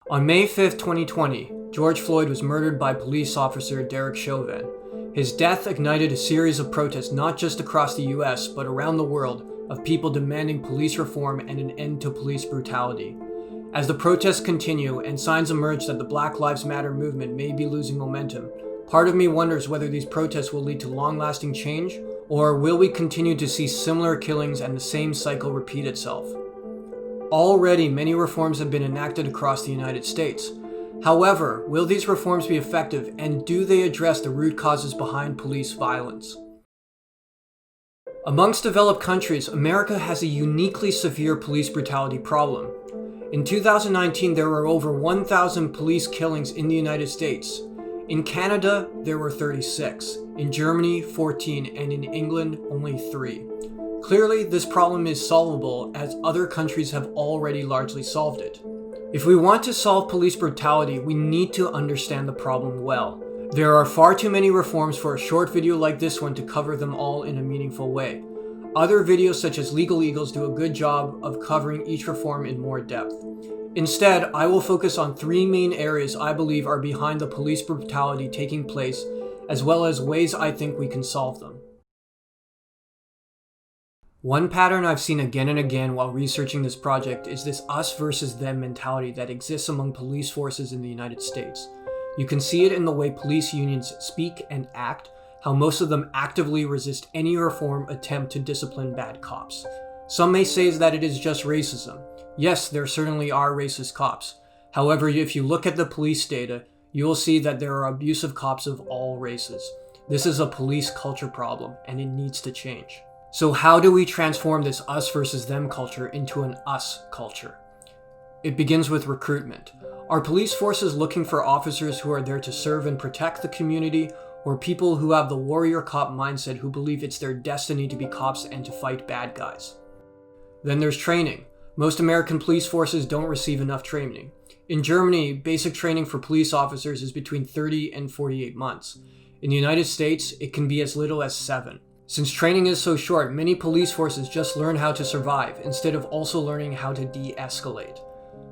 On May 5, 2020, George Floyd was murdered by police officer Derek Chauvin. His death ignited a series of protests not just across the US, but around the world, of people demanding police reform and an end to police brutality. As the protests continue and signs emerge that the Black Lives Matter movement may be losing momentum, part of me wonders whether these protests will lead to long-lasting change, or will we continue to see similar killings and the same cycle repeat itself? Already, many reforms have been enacted across the United States. However, will these reforms be effective, and do they address the root causes behind police violence? Amongst developed countries, America has a uniquely severe police brutality problem. In 2019, there were over 1,000 police killings in the United States. In Canada, there were 36. In Germany, 14, and in England, only 3. Clearly, this problem is solvable, as other countries have already largely solved it. If we want to solve police brutality, we need to understand the problem well. There are far too many reforms for a short video like this one to cover them all in a meaningful way. Other videos such as Legal Eagles do a good job of covering each reform in more depth. Instead, I will focus on 3 main areas I believe are behind the police brutality taking place, as well as ways I think we can solve them. One pattern I've seen again and again while researching this project is this us versus them mentality that exists among police forces in the United States. You can see it in the way police unions speak and act, how most of them actively resist any reform attempt to discipline bad cops. Some may say that it is just racism. Yes, there certainly are racist cops. However, if you look at the police data, you will see that there are abusive cops of all races. This is a police culture problem, and it needs to change. So how do we transform this us versus them culture into an us culture? It begins with recruitment. Are police forces looking for officers who are there to serve and protect the community, or people who have the warrior cop mindset who believe it's their destiny to be cops and to fight bad guys? Then there's training. Most American police forces don't receive enough training. In Germany, basic training for police officers is between 30 and 48 months. In the United States, it can be as little as 7. Since training is so short, many police forces just learn how to survive instead of also learning how to de-escalate.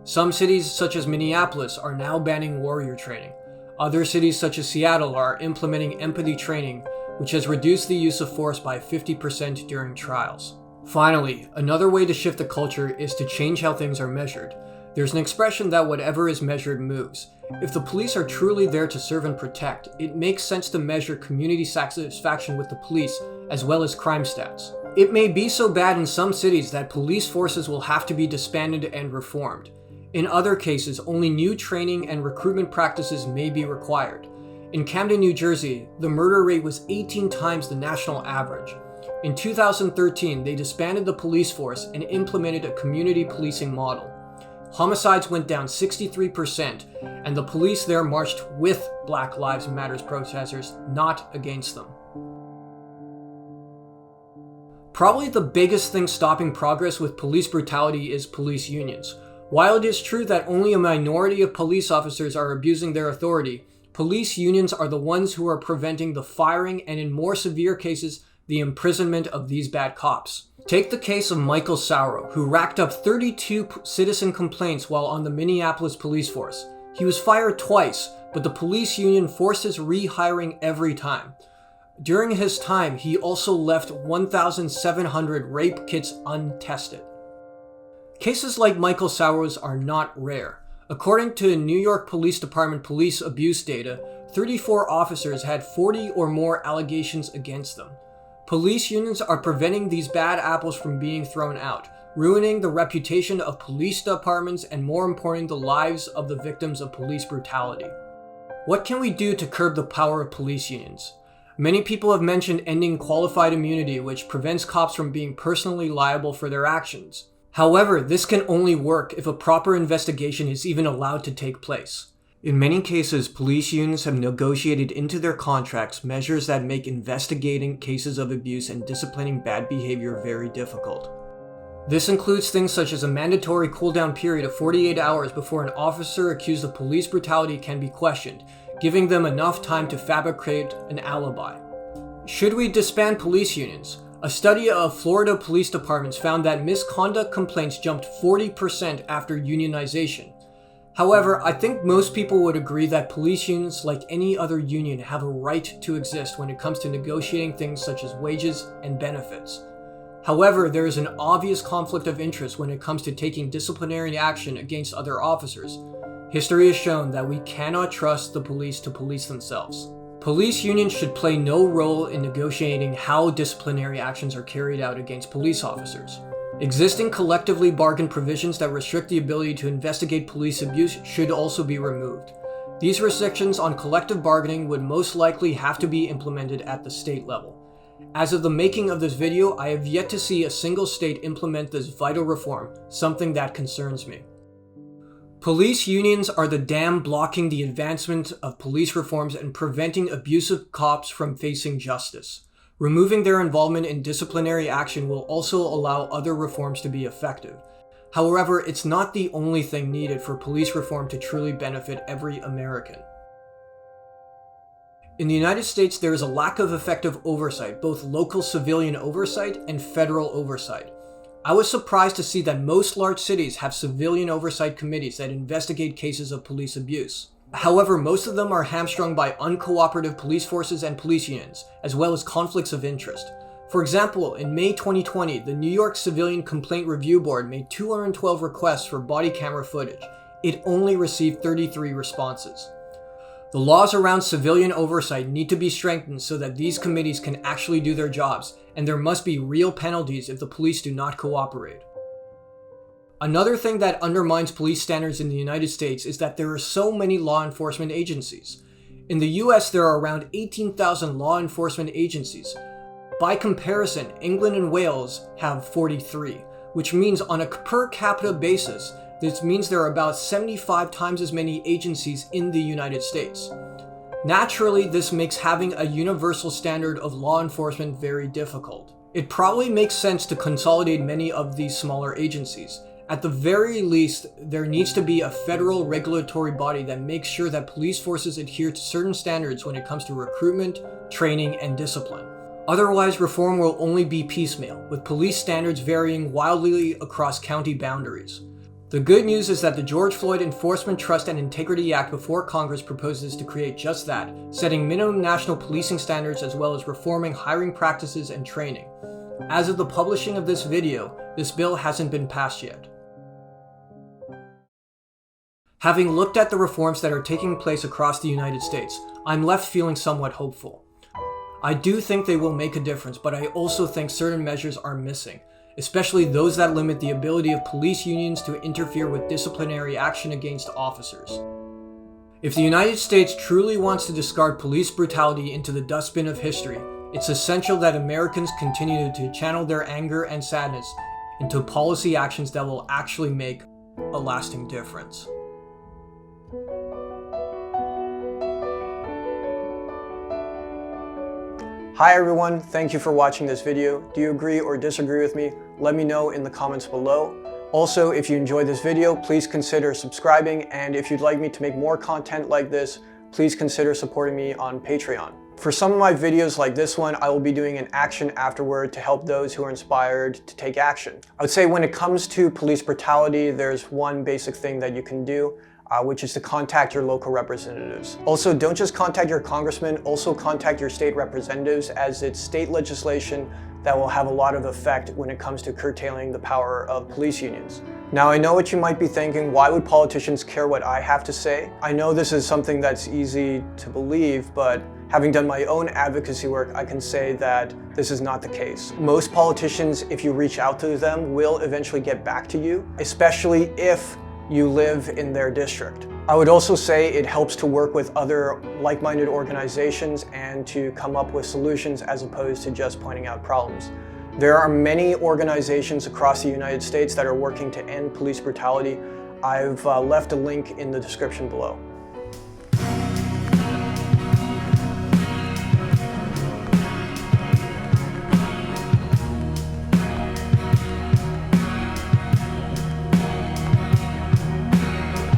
Some cities, such as Minneapolis, are now banning warrior training. Other cities, such as Seattle, are implementing empathy training, which has reduced the use of force by 50% during trials. Finally, another way to shift the culture is to change how things are measured. There's an expression that whatever is measured moves. If the police are truly there to serve and protect, it makes sense to measure community satisfaction with the police as well as crime stats. It may be so bad in some cities that police forces will have to be disbanded and reformed. In other cases, only new training and recruitment practices may be required. In Camden, New Jersey, the murder rate was 18 times the national average. In 2013, they disbanded the police force and implemented a community policing model. Homicides went down 63%, and the police there marched with Black Lives Matter protesters, not against them. Probably the biggest thing stopping progress with police brutality is police unions. While it is true that only a minority of police officers are abusing their authority, police unions are the ones who are preventing the firing and, in more severe cases, the imprisonment of these bad cops. Take the case of Michael Sauro, who racked up 32 citizen complaints while on the Minneapolis police force. He was fired twice, but the police union forced his rehiring every time. During his time, he also left 1,700 rape kits untested. Cases like Michael Sauro's are not rare. According to New York Police Department police abuse data, 34 officers had 40 or more allegations against them. Police unions are preventing these bad apples from being thrown out, ruining the reputation of police departments and, more important, the lives of the victims of police brutality. What can we do to curb the power of police unions? Many people have mentioned ending qualified immunity, which prevents cops from being personally liable for their actions. However, this can only work if a proper investigation is even allowed to take place. In many cases, police unions have negotiated into their contracts measures that make investigating cases of abuse and disciplining bad behavior very difficult. This includes things such as a mandatory cool-down period of 48 hours before an officer accused of police brutality can be questioned, giving them enough time to fabricate an alibi. Should we disband police unions? A study of Florida police departments found that misconduct complaints jumped 40% after unionization. However, I think most people would agree that police unions, like any other union, have a right to exist when it comes to negotiating things such as wages and benefits. However, there is an obvious conflict of interest when it comes to taking disciplinary action against other officers. History has shown that we cannot trust the police to police themselves. Police unions should play no role in negotiating how disciplinary actions are carried out against police officers. Existing collectively bargained provisions that restrict the ability to investigate police abuse should also be removed. These restrictions on collective bargaining would most likely have to be implemented at the state level. As of the making of this video, I have yet to see a single state implement this vital reform, something that concerns me. Police unions are the dam blocking the advancement of police reforms and preventing abusive cops from facing justice. Removing their involvement in disciplinary action will also allow other reforms to be effective. However, it's not the only thing needed for police reform to truly benefit every American. In the United States, there is a lack of effective oversight, both local civilian oversight and federal oversight. I was surprised to see that most large cities have civilian oversight committees that investigate cases of police abuse. However, most of them are hamstrung by uncooperative police forces and police unions, as well as conflicts of interest. For example, in May 2020, the New York Civilian Complaint Review Board made 212 requests for body camera footage. It only received 33 responses. The laws around civilian oversight need to be strengthened so that these committees can actually do their jobs, and there must be real penalties if the police do not cooperate. Another thing that undermines police standards in the United States is that there are so many law enforcement agencies. In the US, there are around 18,000 law enforcement agencies. By comparison, England and Wales have 43, which means on a per capita basis, this means there are about 75 times as many agencies in the United States. Naturally, this makes having a universal standard of law enforcement very difficult. It probably makes sense to consolidate many of these smaller agencies. At the very least, there needs to be a federal regulatory body that makes sure that police forces adhere to certain standards when it comes to recruitment, training, and discipline. Otherwise, reform will only be piecemeal, with police standards varying wildly across county boundaries. The good news is that the George Floyd Enforcement Trust and Integrity Act before Congress proposes to create just that, setting minimum national policing standards as well as reforming hiring practices and training. As of the publishing of this video, this bill hasn't been passed yet. Having looked at the reforms that are taking place across the United States, I'm left feeling somewhat hopeful. I do think they will make a difference, but I also think certain measures are missing, especially those that limit the ability of police unions to interfere with disciplinary action against officers. If the United States truly wants to discard police brutality into the dustbin of history, it's essential that Americans continue to channel their anger and sadness into policy actions that will actually make a lasting difference. Hi everyone, thank you for watching this video. Do you agree or disagree with me? Let me know in the comments below. Also, if you enjoyed this video, please consider subscribing, and if you'd like me to make more content like this, please consider supporting me on Patreon. For some of my videos like this one, I will be doing an action afterward to help those who are inspired to take action. I would say when it comes to police brutality, there's one basic thing that you can do, which is to contact your local representatives. Also, don't just contact your congressman, also contact your state representatives, as it's state legislation that will have a lot of effect when it comes to curtailing the power of police unions. Now, I know what you might be thinking, why would politicians care what I have to say? I know this is something that's easy to believe, but having done my own advocacy work, I can say that this is not the case. Most politicians, if you reach out to them, will eventually get back to you, especially if you live in their district. I would also say it helps to work with other like-minded organizations and to come up with solutions as opposed to just pointing out problems. There are many organizations across the United States that are working to end police brutality. I've left a link in the description below.